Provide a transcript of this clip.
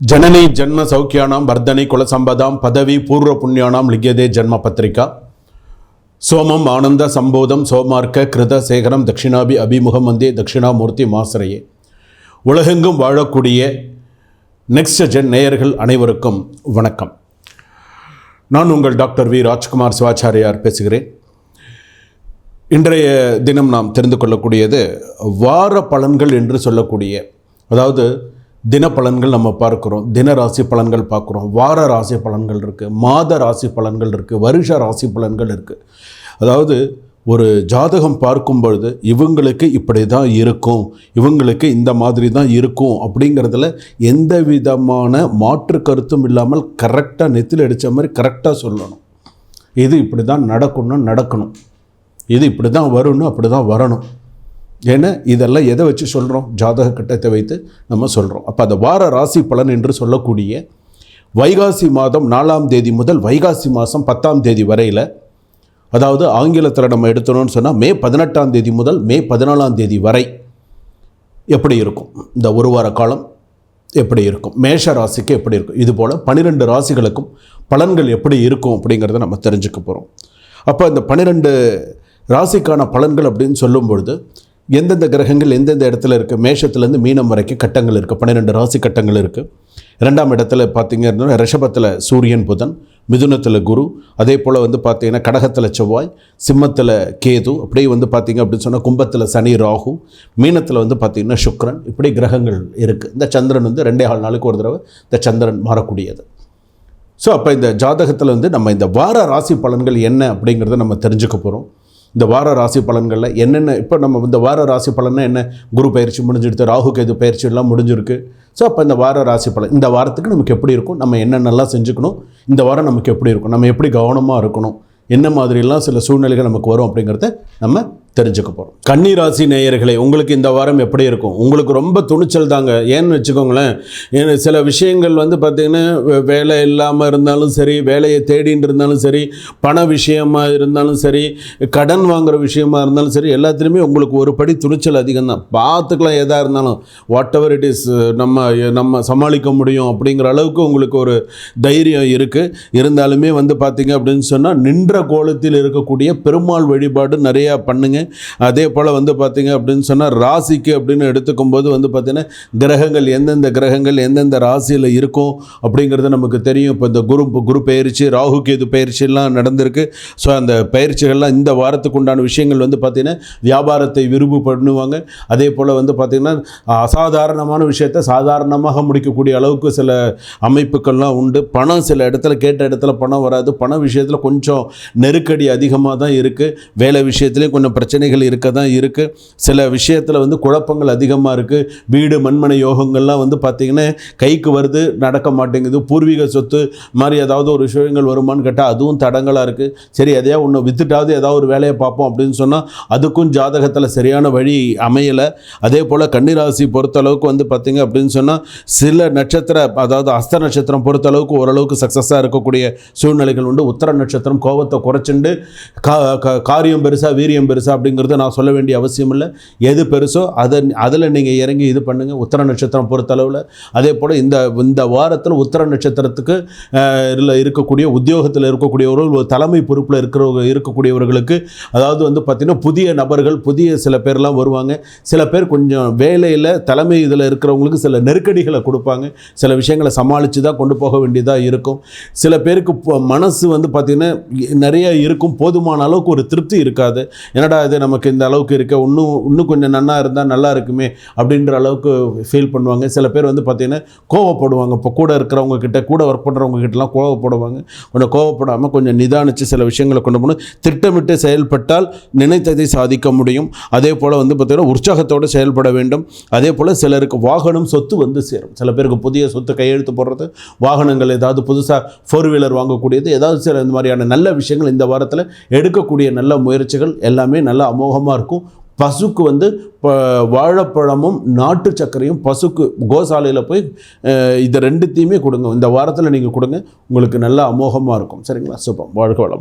जननी जन्म सौख्यानां वर्धने कुलसंपदां पदवी पूर्व पुण्यानां लिख्यते जन्म पत्रिका सोमम आनंद संबोधम सोमार्क कृत சேகரம் தட்சிணாபி அபிமுகம் வந்தே தட்சிணாமூர்த்தி மாசரையே. உலகெங்கும் வாழக்கூடிய நெக்ஸ்ட் ஜென் நேயர்கள் அனைவருக்கும் வணக்கம். நான் உங்கள் டாக்டர் வி ராஜ்குமார் சிவாச்சாரியார் பேசுகிறேன். இன்றைய தினம் நாம் தெரிந்து கொள்ளக்கூடியது வார பலன்கள் என்று சொல்லக்கூடிய, அதாவது தின பலன்கள் நம்ம பார்க்குறோம், தின ராசி பலன்கள் பார்க்குறோம், வார ராசி பலன்கள் இருக்குது, மாத ராசி பலன்கள் இருக்குது, வருஷ ராசி பலன்கள் இருக்குது. அதாவது ஒரு ஜாதகம் பார்க்கும் பொழுது இவங்களுக்கு இப்படி தான் இருக்கும், இவங்களுக்கு இந்த மாதிரி தான் இருக்கும் அப்படிங்கிறதுல எந்த விதமான மாற்று கருத்தும் இல்லாமல் கரெக்டாக நெத்தில் அடித்த மாதிரி கரெக்டாக சொல்லணும். இது இப்படி தான் நடக்கணும், இது இப்படி தான் வரணும், அப்படி தான் வரணும். ஏன்னா இதெல்லாம் எதை வச்சு சொல்கிறோம்? ஜாதக கட்டத்தை வைத்து நம்ம சொல்கிறோம். அப்போ அந்த வார ராசி பலன் என்று சொல்லக்கூடிய வைகாசி மாதம் 4ஆம் தேதி முதல் வைகாசி மாதம் 10ஆம் தேதி வரையில், அதாவது ஆங்கிலத்தில் நம்ம எடுத்தோம்னு சொன்னால் மே 18ஆம் தேதி முதல் மே 14ஆம் தேதி வரை எப்படி இருக்கும், இந்த ஒரு வார காலம் எப்படி இருக்கும், மேஷ ராசிக்கு எப்படி இருக்கும், இதுபோல் 12 ராசிகளுக்கும் பலன்கள் எப்படி இருக்கும் அப்படிங்கிறத நம்ம தெரிஞ்சுக்க போகிறோம். அப்போ இந்த 12 ராசிக்கான பலன்கள் அப்படின்னு சொல்லும் பொழுது எந்தெந்த கிரகங்கள் எந்தெந்த இடத்துல இருக்குது, மேஷத்துலேருந்து மீனம் வரைக்கும் கட்டங்கள் இருக்குது, 12 ராசி கட்டங்கள் இருக்குது. 2ஆம் இடத்துல பார்த்திங்கன்னா ரிஷபத்தில் சூரியன் புதன், மிதுனத்தில் குரு, அதே போல் பார்த்திங்கன்னா கடகத்தில் செவ்வாய், சிம்மத்தில் கேது, அப்படியே பார்த்திங்க அப்படின்னு சொன்னால் கும்பத்தில் சனி ராகு, மீனத்தில் பார்த்திங்கன்னா சுக்கிரன், இப்படி கிரகங்கள் இருக்குது. இந்த சந்திரன் 2.5 நாளுக்கு ஒரு தடவை இந்த சந்திரன் மாறக்கூடியது. ஸோ அப்போ இந்த ஜாதகத்தில் நம்ம இந்த வார ராசி பலன்கள் என்ன அப்படிங்கிறத நம்ம தெரிஞ்சுக்க போகிறோம். இந்த வார ராசி பலன்களில் என்னென்ன, இப்போ நம்ம இந்த வார ராசி பலன்னா என்ன, குரு பயிற்சி முடிஞ்சிடுது, ராகு கேது பயிற்சி எல்லாம் முடிஞ்சிருக்கு. ஸோ அப்போ இந்த வார ராசி பலன், இந்த வாரத்துக்கு நமக்கு எப்படி இருக்கும், நம்ம என்னென்னலாம் செஞ்சுக்கணும், இந்த வாரம் நமக்கு எப்படி இருக்கும், நம்ம எப்படி கவனமாக இருக்கணும், என்ன மாதிரிலாம் சில சூழ்நிலைகள் நமக்கு வரும் அப்படிங்கிறத நம்ம தெரிஞ்சுக்க போகிறோம். கன்னி ராசி நேயர்களே, உங்களுக்கு இந்த வாரம் எப்படி இருக்கும்? உங்களுக்கு ரொம்ப துணிச்சல் தாங்க. ஏன்னு வச்சுக்கோங்களேன், சில விஷயங்கள் பார்த்திங்கன்னா வேலை இல்லாமல் இருந்தாலும் சரி, வேலையை தேடின்னு இருந்தாலும் சரி, பண விஷயமாக இருந்தாலும் சரி, கடன் வாங்குகிற விஷயமாக இருந்தாலும் சரி, எல்லாத்துலேயுமே உங்களுக்கு ஒரு படி துணிச்சல் அதிகம் தான். பார்த்துக்கலாம், எதாக இருந்தாலும் வாட் எவர் இட் இஸ் நம்ம சமாளிக்க முடியும் அப்படிங்கிற அளவுக்கு உங்களுக்கு ஒரு தைரியம் இருக்குது. இருந்தாலுமே பார்த்திங்க அப்படின்னு சொன்னால் நின்ற கோலத்தில் இருக்கக்கூடிய பெருமாள் வழிபாடு நிறையா பண்ணுங்க. அதே போல் பார்த்திங்க அப்படின்னு சொன்னால் ராசிக்கு அப்படின்னு எடுத்துக்கும் போது பார்த்திங்கன்னா கிரகங்கள் எந்தெந்த கிரகங்கள் எந்தெந்த ராசியில் இருக்கும் அப்படிங்கிறது நமக்கு தெரியும். இப்போ இந்த குரு பயிற்சி, ராகு கேது பயிற்சியெல்லாம் நடந்திருக்கு. ஸோ அந்த பயிற்சிகள்லாம் இந்த வாரத்துக்கு உண்டான விஷயங்கள் பார்த்திங்கன்னா வியாபாரத்தை விரும்பு பண்ணுவாங்க. அதே போல் பார்த்திங்கன்னா அசாதாரணமான விஷயத்தை சாதாரணமாக முடிக்கக்கூடிய அளவுக்கு சில அமைப்புகள்லாம் உண்டு. பணம் சில இடத்துல கேட்ட இடத்துல பணம் வராது. பண விஷயத்தில் கொஞ்சம் நெருக்கடி அதிகமாக தான் இருக்குது. வேலை விஷயத்துலேயும் கொஞ்சம் பிரச்சனைகள் இருக்க தான் இருக்குது. சில விஷயத்தில் குழப்பங்கள் அதிகமாக இருக்குது. வீடு மண்மனை யோகங்கள்லாம் பார்த்திங்கன்னா கைக்கு வருது, நடக்க மாட்டேங்குது. பூர்வீக சொத்து மாதிரி ஏதாவது ஒரு விஷயங்கள் வருமானு கேட்டால் அதுவும் தடங்களாக இருக்குது. சரி, எதையா ஒன்று வித்துட்டாவது ஏதாவது ஒரு வேலையை பார்ப்போம் அப்படின்னு சொன்னால் அதுக்கும் ஜாதகத்தில் சரியான வழி அமையலை. அதே போல் கன்னிராசி பொறுத்தளவுக்கு பார்த்திங்க அப்படின்னு சொன்னால் சில நட்சத்திர, அதாவது அஸ்த நட்சத்திரம் பொறுத்தளவுக்கு ஓரளவுக்கு சக்ஸஸாக இருக்கக்கூடிய சூழ்நிலைகள் உண்டு. உத்திர நட்சத்திரம் கோபத்தை குறைச்சிண்டு காரியம் பெருசாக வீரியம் பெருசாக அப்படிங்கிறத நான் சொல்ல வேண்டிய அவசியம் இல்லை. எது பெருசோ அதில் நீங்கள் இறங்கி இது பண்ணுங்கள். உத்திர நட்சத்திரம் பொறுத்தளவில் அதே போல் இந்த வாரத்தில் உத்திர நட்சத்திரத்துக்கு இருக்கக்கூடிய உத்தியோகத்தில் இருக்கக்கூடியவர்கள், ஒரு தலைமை பொறுப்பில் இருக்கக்கூடியவர்களுக்கு, அதாவது பார்த்திங்கன்னா புதிய நபர்கள், புதிய சில பேர்லாம் வருவாங்க. சில பேர் கொஞ்சம் வேலையில் தலைமை இதில் இருக்கிறவங்களுக்கு சில நெருக்கடிகளை கொடுப்பாங்க. சில விஷயங்களை சமாளித்து தான் கொண்டு போக வேண்டியதாக இருக்கும். சில பேருக்கு மனசு பார்த்திங்கன்னா நிறைய இருக்கும், போதுமான அளவுக்கு ஒரு திருப்தி இருக்காது. என்னடா இது நமக்கு இந்த அளவுக்கு இருக்க, இன்னும் கொஞ்சம் நன்னா இருந்தால் நல்லா இருக்குமே அப்படின்ற அளவுக்கு ஃபீல் பண்ணுவாங்க. சில பேர் பார்த்திங்கன்னா கோவப்படுவாங்க. இப்போ கூட இருக்கிறவங்க கிட்ட, கூட ஒர்க் பண்ணுறவங்க கிட்டலாம் கோவப்படுவாங்க. கொஞ்சம் கோவப்படாமல் கொஞ்சம் நிதானித்து சில விஷயங்களை கொண்டு போகணும். திட்டமிட்டு செயல்பட்டால் நினைத்ததை சாதிக்க முடியும். அதே போல் பார்த்திங்கன்னா உற்சாகத்தோடு செயல்பட வேண்டும். அதே போல் சிலருக்கு வாகனம் சொத்து சேரும். சில பேருக்கு புதிய சொத்து கையெழுத்து போடுறது, வாகனங்கள் ஏதாவது புதுசாக 4 வீலர் வாங்கக்கூடியது, ஏதாவது சில இந்த மாதிரியான நல்ல விஷயங்கள் இந்த வாரத்தில் எடுக்கக்கூடிய நல்ல முயற்சிகள் எல்லாமே நல்ல அமோகமாக இருக்கும். பசுக்கு வாழைப்பழமும் நாட்டு சர்க்கரையும் பசுக்கு கோசாலையில் போய் இது 2த்தையுமே கொடுங்க. இந்த வாரத்தில் நீங்கள் கொடுங்க, உங்களுக்கு நல்ல அமோகமாக இருக்கும். சரிங்களா? சுபம். வாழ்க வளம்.